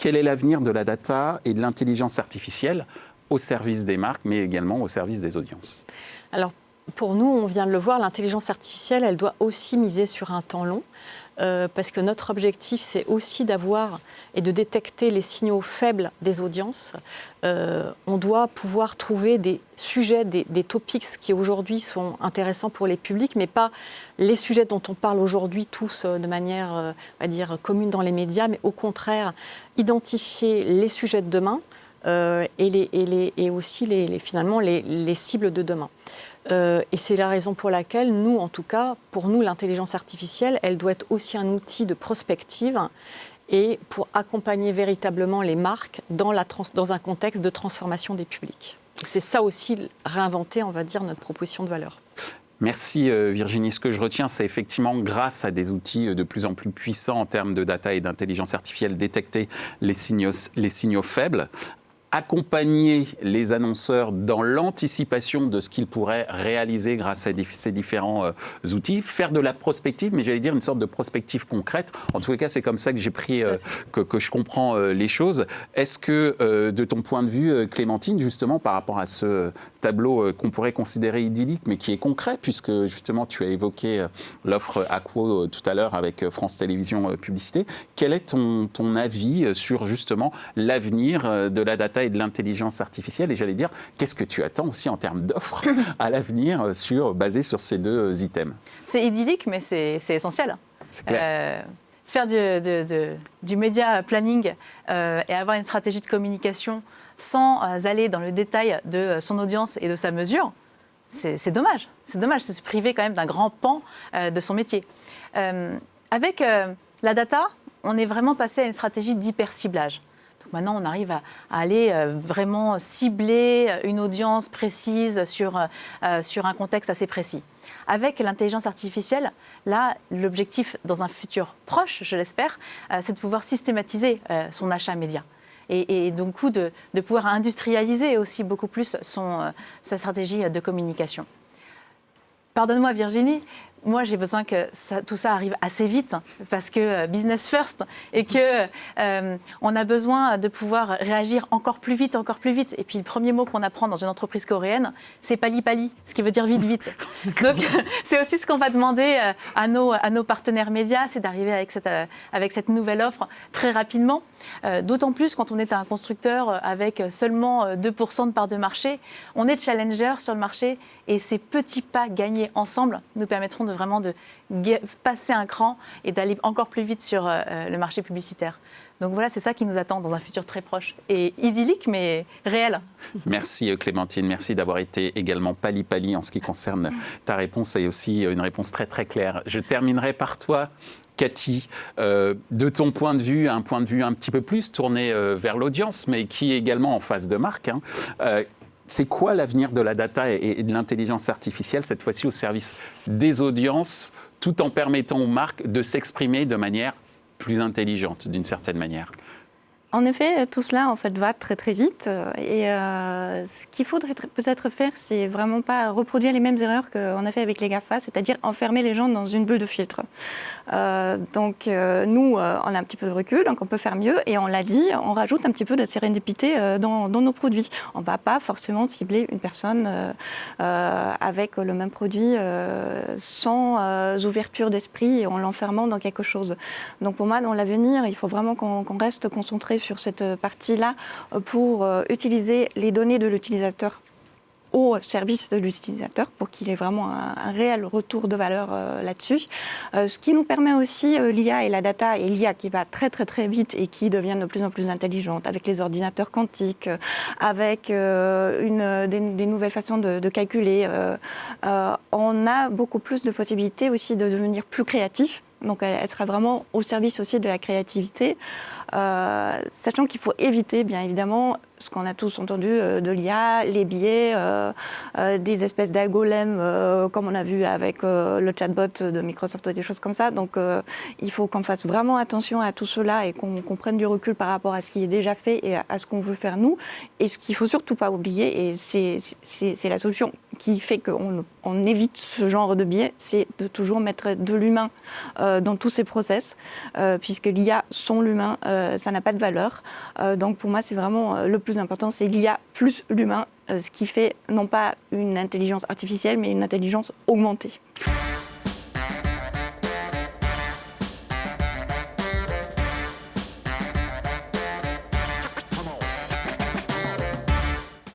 quel est l'avenir de la data et de l'intelligence artificielle au service des marques, mais également au service des audiences? Alors, pour nous, on vient de le voir, l'intelligence artificielle, elle doit aussi miser sur un temps long. Parce que notre objectif, c'est aussi d'avoir et de détecter les signaux faibles des audiences. On doit pouvoir trouver des sujets, des topics qui aujourd'hui sont intéressants pour les publics, mais pas les sujets dont on parle aujourd'hui tous de manière, on va dire, commune dans les médias, mais au contraire, identifier les sujets de demain et aussi finalement les cibles de demain. Et c'est la raison pour laquelle nous, en tout cas, pour nous, l'intelligence artificielle, elle doit être aussi un outil de prospective et pour accompagner véritablement les marques dans un contexte de transformation des publics. C'est ça aussi, réinventer, on va dire, notre proposition de valeur. Merci Virginie. Ce que je retiens, c'est effectivement grâce à des outils de plus en plus puissants en termes de data et d'intelligence artificielle, détecter les signaux faibles, accompagner les annonceurs dans l'anticipation de ce qu'ils pourraient réaliser grâce à ces différents outils, faire de la prospective, mais j'allais dire une sorte de prospective concrète. En tout cas, c'est comme ça que j'ai pris, que je comprends les choses. Est-ce que, de ton point de vue, Clémentine, justement, par rapport à ce tableau qu'on pourrait considérer idyllique, mais qui est concret, puisque justement tu as évoqué l'offre Aquo tout à l'heure avec France Télévisions Publicité, quel est ton avis sur justement l'avenir de la data et de l'intelligence artificielle, et j'allais dire, qu'est-ce que tu attends aussi en termes d'offres à l'avenir basé sur ces deux items? C'est idyllique, mais c'est essentiel. C'est clair. Faire du média planning et avoir une stratégie de communication sans aller dans le détail de son audience et de sa mesure, c'est dommage. C'est dommage, c'est se priver quand même d'un grand pan de son métier. Avec la data, on est vraiment passé à une stratégie d'hyper-ciblage. Donc maintenant, on arrive à aller vraiment cibler une audience précise sur un contexte assez précis. Avec l'intelligence artificielle, là, l'objectif dans un futur proche, je l'espère, c'est de pouvoir systématiser son achat média. Et donc, de pouvoir industrialiser aussi beaucoup plus sa stratégie de communication. Pardonne-moi Virginie, moi j'ai besoin que tout ça arrive assez vite parce que business first et que on a besoin de pouvoir réagir encore plus vite. Et puis le premier mot qu'on apprend dans une entreprise coréenne, c'est pali pali, ce qui veut dire vite. Donc c'est aussi ce qu'on va demander à nos partenaires médias, c'est d'arriver avec cette nouvelle offre très rapidement. D'autant plus quand on est un constructeur avec seulement 2% de part de marché, on est challenger sur le marché et ces petits pas gagnés ensemble nous permettront de vraiment de passer un cran et d'aller encore plus vite sur le marché publicitaire. Donc voilà, c'est ça qui nous attend dans un futur très proche et idyllique, mais réel. Merci Clémentine, merci d'avoir été également pali-pali en ce qui concerne ta réponse et aussi une réponse très très claire. Je terminerai par toi, Cathy, de ton point de vue, un point de vue un petit peu plus tourné vers l'audience, mais qui est également en face de marque. C'est quoi l'avenir de la data et de l'intelligence artificielle, cette fois-ci au service des audiences, tout en permettant aux marques de s'exprimer de manière plus intelligente, d'une certaine manière? En effet, tout cela en fait va très très vite et ce qu'il faudrait peut-être faire, c'est vraiment pas reproduire les mêmes erreurs qu'on a fait avec les GAFA, c'est-à-dire enfermer les gens dans une bulle de filtre. Donc nous, on a un petit peu de recul, donc on peut faire mieux et on l'a dit, on rajoute un petit peu de sérendipité dans nos produits. On ne va pas forcément cibler une personne avec le même produit sans ouverture d'esprit et en l'enfermant dans quelque chose. Donc pour moi, dans l'avenir, il faut vraiment qu'on reste concentré sur cette partie-là pour utiliser les données de l'utilisateur au service de l'utilisateur pour qu'il ait vraiment un réel retour de valeur là-dessus. Ce qui nous permet aussi l'IA et la data, et l'IA qui va très très très vite et qui devient de plus en plus intelligente avec les ordinateurs quantiques, avec des nouvelles façons de calculer. On a beaucoup plus de possibilités aussi de devenir plus créatif. Donc elle sera vraiment au service aussi de la créativité, sachant qu'il faut éviter bien évidemment ce qu'on a tous entendu de l'IA, les biais, des espèces d'algorithmes comme on a vu avec le chatbot de Microsoft ou des choses comme ça. Donc il faut qu'on fasse vraiment attention à tout cela et qu'on prenne du recul par rapport à ce qui est déjà fait et à ce qu'on veut faire nous. Et ce qu'il ne faut surtout pas oublier, et c'est la solution qui fait qu'on évite ce genre de biais, c'est de toujours mettre de l'humain dans tous ces process, puisque l'IA sans l'humain, ça n'a pas de valeur. Donc pour moi, c'est vraiment le plus important, c'est l'IA plus l'humain, ce qui fait non pas une intelligence artificielle, mais une intelligence augmentée.